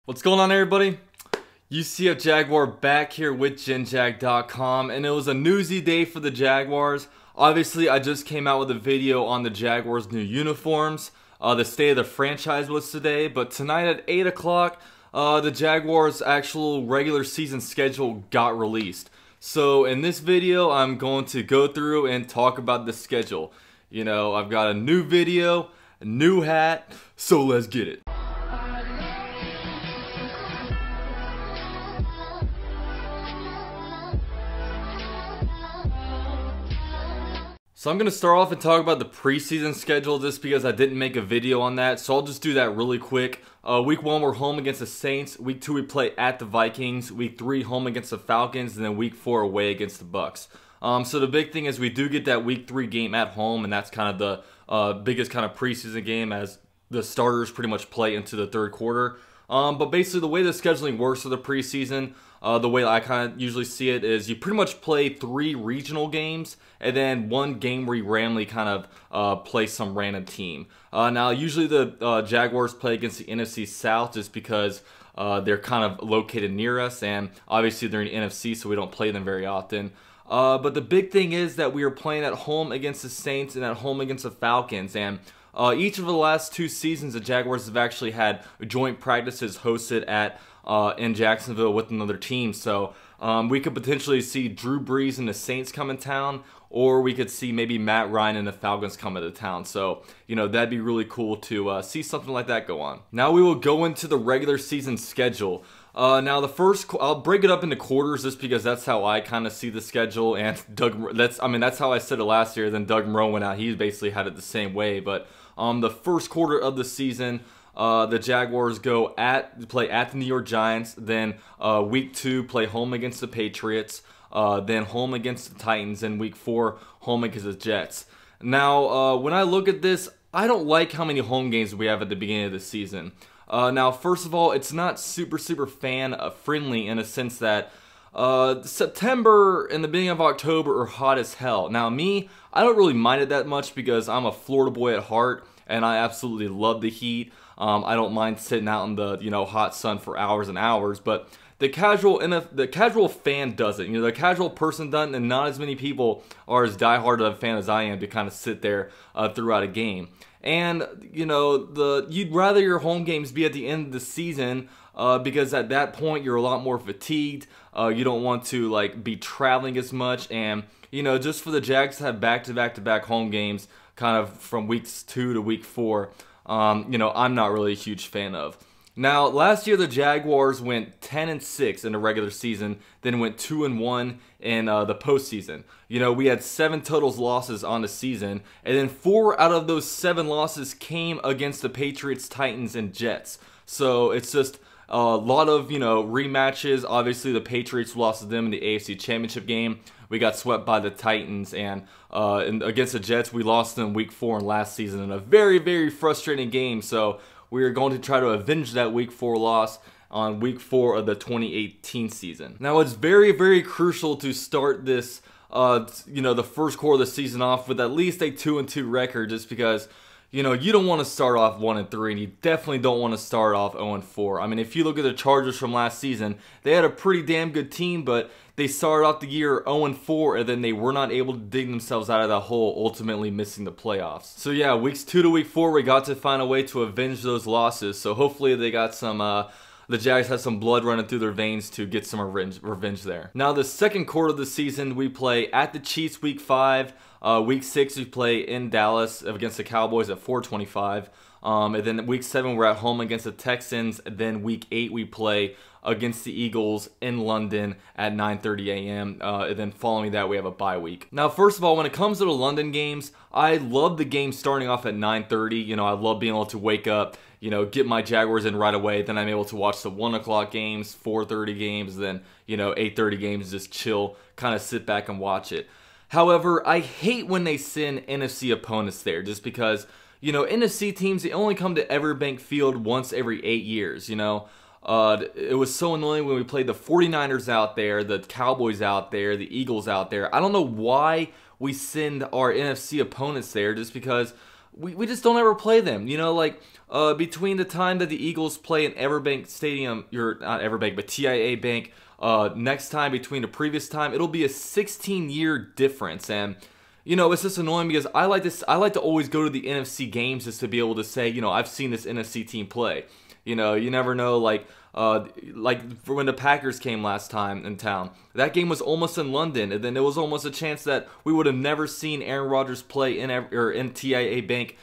What's going on, everybody? UCF Jaguar back here with GenJag.com, and it was a newsy day for the Jaguars. Obviously, I just came out with a video on the Jaguars' new uniforms. The state of the franchise was today, but tonight at 8 o'clock, the Jaguars' actual regular season schedule got released. So in this video, I'm going to go through and talk about the schedule. You know, I've got a new video, a new hat, so let's get it. So I'm going to start off and talk about the preseason schedule just because I didn't make a video on that. So I'll just do that really quick. Week 1 we're home against the Saints. Week 2 we play at the Vikings. Week 3 home against the Falcons. And then week 4 away against the Bucks. So the big thing is we do get that week 3 game at home. And that's kind of the biggest kind of preseason game as the starters pretty much play into the third quarter. But basically the way the scheduling works for the preseason, the way I kind of usually see it is you pretty much play 3 regional games and then 1 game where you randomly kind of play some random team. Now usually the Jaguars play against the NFC South just because they're kind of located near us, and obviously they're in the NFC, so we don't play them very often. But the big thing is that we are playing at home against the Saints and at home against the Falcons, and each of the last 2 seasons, the Jaguars have actually had joint practices hosted at in Jacksonville with another team. So we could potentially see Drew Brees and the Saints come in town, or we could see maybe Matt Ryan and the Falcons come into town. So, you know, that'd be really cool to see something like that go on. Now we will go into the regular season schedule. Now I'll break it up into quarters just because that's how I kind of see the schedule, and that's how I said it last year. Then Doug Moreau went out, he basically had it the same way. But the first quarter of the season, the Jaguars play at the New York Giants. Then week 2 play home against the Patriots. Then home against the Titans. And week 4 home against the Jets. Now when I look at this, I don't like how many home games we have at the beginning of the season. Now first of all, it's not super fan friendly in a sense that September and the beginning of October are hot as hell. Now me, I don't really mind it that much because I'm a Florida boy at heart and I absolutely love the heat. I don't mind sitting out in the hot sun for hours and hours, but the casual fan doesn't. The casual person doesn't, and not as many people are as diehard of a fan as I am to kind of sit there throughout a game. And you'd rather your home games be at the end of the season because at that point you're a lot more fatigued. You don't want to be traveling as much, and just for the Jags to have back-to-back home games kind of from weeks 2 to week 4, I'm not really a huge fan of. Now, last year the Jaguars went 10-6 in the regular season, then went 2-1 in the postseason. We had 7 total losses on the season, and then 4 out of those 7 losses came against the Patriots, Titans, and Jets. So it's just a lot of rematches. Obviously, the Patriots lost to them in the AFC Championship game. We got swept by the Titans, and against the Jets, we lost them week 4 in last season in a very frustrating game. So we are going to try to avenge that week 4 loss on week 4 of the 2018 season. Now, it's very crucial to start this, the first quarter of the season off with at least a 2-2 record, just because you don't want to start off 1-3, and you definitely don't want to start off 0-4. I mean, if you look at the Chargers from last season, they had a pretty damn good team, but they started off the year 0-4, and then they were not able to dig themselves out of that hole, ultimately missing the playoffs. So yeah, weeks 2 to week 4, we got to find a way to avenge those losses. So hopefully they got some, the Jags have some blood running through their veins to get some revenge there. Now the second quarter of the season, we play at the Chiefs week 5. Week 6 we play in Dallas against the Cowboys at 4:25. And then week 7 we're at home against the Texans. And then week 8 we play against the Eagles in London at 9:30 a.m. And then following that we have a bye week. Now first of all, when it comes to the London games, I love the game starting off at 9:30. I love being able to wake up, get my Jaguars in right away. Then I'm able to watch the 1 o'clock games, 4:30 games, then 8:30 games, just chill, kind of sit back and watch it. However, I hate when they send NFC opponents there just because, NFC teams, they only come to Everbank Field once every 8 years, It was so annoying when we played the 49ers out there, the Cowboys out there, the Eagles out there. I don't know why we send our NFC opponents there, just because we just don't ever play them. You know, like between the time that the Eagles play in Everbank Stadium, not Everbank, but TIA Bank, next time between the previous time, it'll be a 16-year difference. And you know, it's just annoying because I like to always go to the NFC games just to be able to say, you know, I've seen this NFC team play. You know, you never know, like for when the Packers came last time in town, that game was almost in London, and then there was almost a chance that we would have never seen Aaron Rodgers play in TIA Bank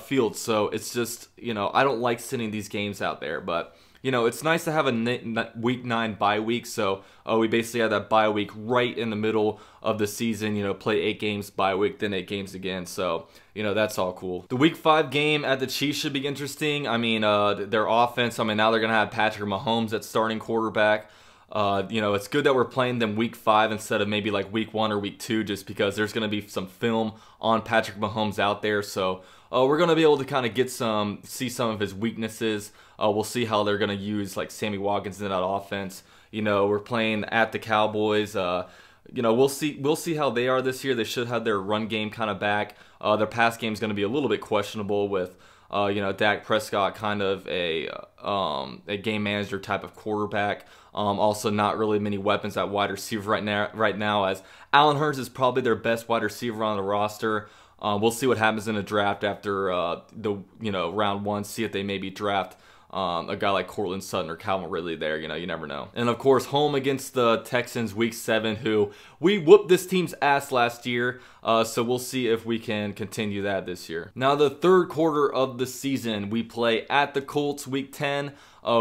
Field. So it's just, you know, I don't like sending these games out there, but you know, it's nice to have a week 9 bye week. So we basically had that bye week right in the middle of the season. You know, play 8 games bye week, then 8 games again. So you know, that's all cool. The week 5 game at the Chiefs should be interesting. I mean, their offense. I mean, now they're gonna have Patrick Mahomes at starting quarterback. You know, it's good that we're playing them week 5 instead of maybe like week 1 or week 2, just because there's going to be some film on Patrick Mahomes out there. So we're going to be able to kind of see some of his weaknesses. We'll see how they're going to use like Sammy Watkins in that offense. You know, we're playing at the Cowboys. You know, we'll see how they are this year. They should have their run game kind of back. Their pass game is going to be a little bit questionable with you know, Dak Prescott, kind of a game manager type of quarterback. Also, not really many weapons at wide receiver right now, as Allen Hurts is probably their best wide receiver on the roster. We'll see what happens in the draft after round 1. See if they maybe draft a guy like Cortland Sutton or Calvin Ridley there. You know, you never know. And of course, home against the Texans week 7, who we whooped this team's ass last year. So we'll see if we can continue that this year. Now, the third quarter of the season, we play at the Colts week 10.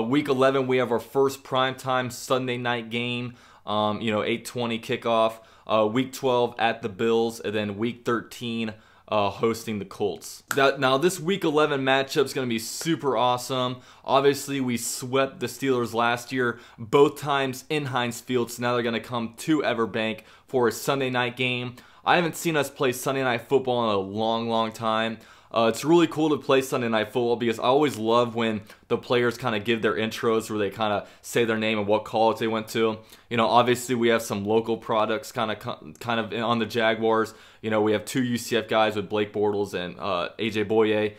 Week 11, we have our first primetime Sunday night game. 8:20 kickoff. Week 12 at the Bills, and then week 13 hosting the Colts. Now, this week 11 matchup is going to be super awesome. Obviously, we swept the Steelers last year, both times in Heinz Field, so now they're going to come to Everbank for a Sunday night game. I haven't seen us play Sunday night football in a long time. It's really cool to play Sunday night football because I always love when the players kind of give their intros where they kind of say their name and what college they went to. You know, obviously we have some local products kind of on the Jaguars. You know, we have 2 UCF guys with Blake Bortles and AJ Boye.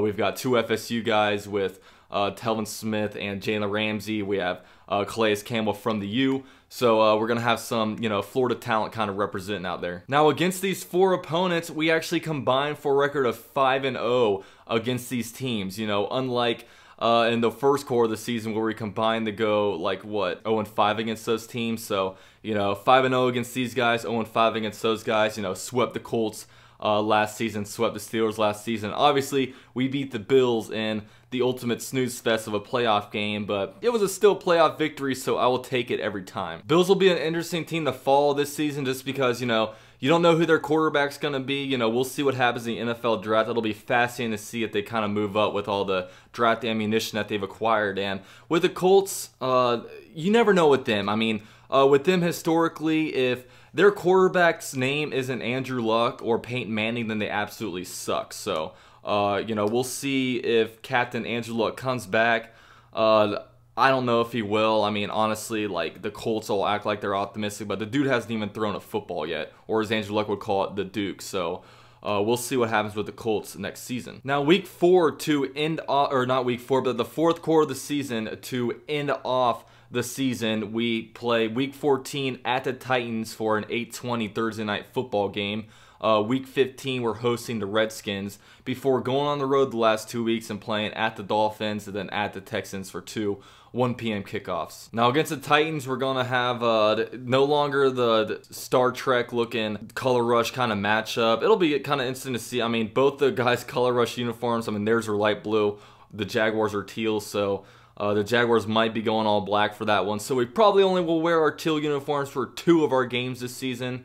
We've got 2 FSU guys with Telvin Smith and Jalen Ramsey. We have Calais Campbell from the U. So we're going to have some, Florida talent kind of representing out there. Now, against these 4 opponents, we actually combined for a record of 5-0 against these teams. You know, unlike in the first quarter of the season where we combined to go, 0-5 against those teams. So, 5-0 against these guys, 0-5 against those guys. Swept the Colts last season, swept the Steelers last season. Obviously, we beat the Bills in the ultimate snooze fest of a playoff game, but it was a still playoff victory, so I will take it every time. Bills will be an interesting team to follow this season just because, you don't know who their quarterback's going to be. We'll see what happens in the NFL draft. It'll be fascinating to see if they kind of move up with all the draft ammunition that they've acquired. And with the Colts, you never know with them. I mean, with them historically, if their quarterback's name isn't Andrew Luck or Peyton Manning, then they absolutely suck. So, we'll see if Captain Andrew Luck comes back. I don't know if he will. I mean, honestly, the Colts will act like they're optimistic, but the dude hasn't even thrown a football yet, or as Andrew Luck would call it, the Duke. So, we'll see what happens with the Colts next season. Now, week 4 to end off, or not week 4, but the fourth quarter of the season to end off the season, we play week 14 at the Titans for an 8:20 Thursday night football game. Week 15, we're hosting the Redskins before going on the road the last 2 weeks and playing at the Dolphins and then at the Texans for 2 1 p.m. kickoffs. Now, against the Titans, we're going to have no longer the Star Trek looking color rush kind of matchup. It'll be kind of interesting to see. I mean, both the guys' color rush uniforms, theirs are light blue. The Jaguars are teal, so the Jaguars might be going all black for that one. So we probably only will wear our teal uniforms for 2 of our games this season,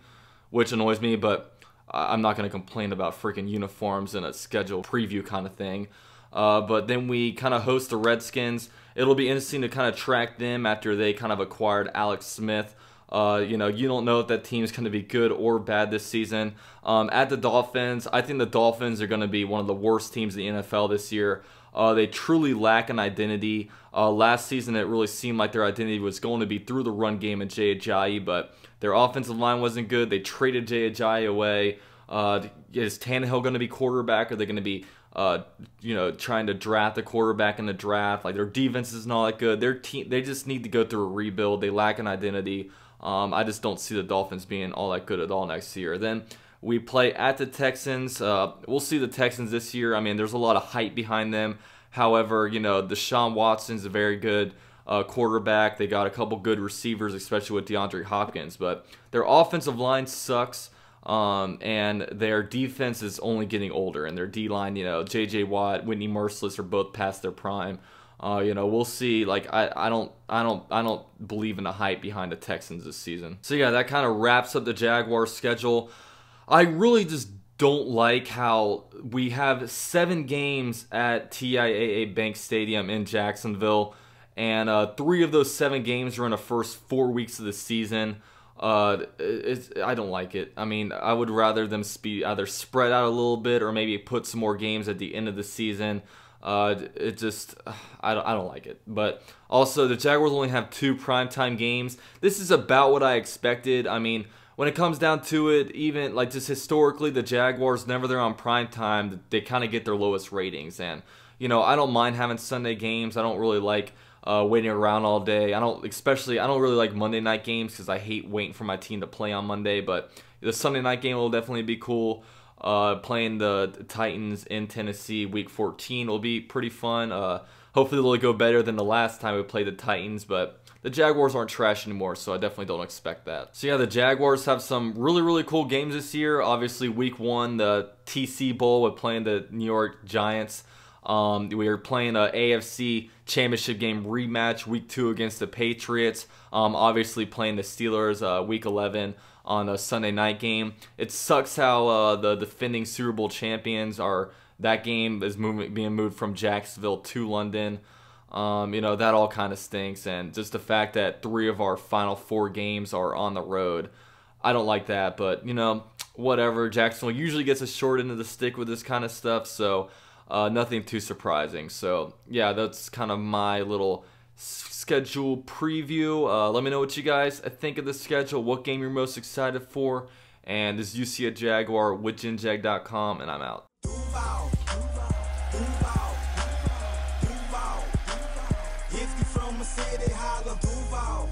which annoys me, but I'm not going to complain about freaking uniforms in a schedule preview kind of thing. But then we kind of host the Redskins. It'll be interesting to kind of track them after they kind of acquired Alex Smith. You don't know if that team is going to be good or bad this season. At the Dolphins, I think the Dolphins are going to be one of the worst teams in the NFL this year. They truly lack an identity. Last season, it really seemed like their identity was going to be through the run game and Jay Ajayi, but their offensive line wasn't good. They traded Jay Ajayi away. Is Tannehill going to be quarterback? Are they going to be trying to draft a quarterback in the draft. Like, their defense is not that good. Their team, they just need to go through a rebuild. They lack an identity. I just don't see the Dolphins being all that good at all next year. Then we play at the Texans. We'll see the Texans this year. I mean, there's a lot of hype behind them. However, Deshaun Watson's a very good quarterback. They got a couple good receivers, especially with DeAndre Hopkins. But their offensive line sucks. And their defense is only getting older, and their D-line, J.J. Watt, Whitney Merciless are both past their prime. We'll see. Like, I don't believe in the hype behind the Texans this season. So yeah, that kind of wraps up the Jaguars schedule. I really just don't like how we have 7 games at TIAA Bank Stadium in Jacksonville, and 3 of those 7 games are in the first 4 weeks of the season. I don't like it. I mean, I would rather them be either spread out a little bit or maybe put some more games at the end of the season. I don't like it. But also, the Jaguars only have 2 primetime games. This is about what I expected. I mean, when it comes down to it, even like just historically, the Jaguars, whenever they're on primetime, they kind of get their lowest ratings. And I don't mind having Sunday games. I don't really like waiting around all day. I don't really like Monday night games because I hate waiting for my team to play on Monday. But the Sunday night game will definitely be cool. Playing the Titans in Tennessee week 14 will be pretty fun. Hopefully they'll go better than the last time we played the Titans, but the Jaguars aren't trash anymore, so I definitely don't expect that. So yeah, the Jaguars have some really, really cool games this year. Obviously, week 1, the TC Bowl with playing the New York Giants. We are playing a AFC Championship game rematch week 2 against the Patriots. Obviously playing the Steelers week 11 on a Sunday night game. It sucks how the defending Super Bowl champions that game is being moved from Jacksonville to London. That all kind of stinks, and just the fact that 3 of our final 4 games are on the road. I don't like that, but whatever. Jacksonville usually gets a short end of the stick with this kind of stuff, so nothing too surprising. So yeah, that's kind of my little schedule preview. Let me know what you guys think of the schedule, what game you're most excited for. And this is UC at Jaguar with JinJag.com, and I'm out. If you from a city, holla Duval.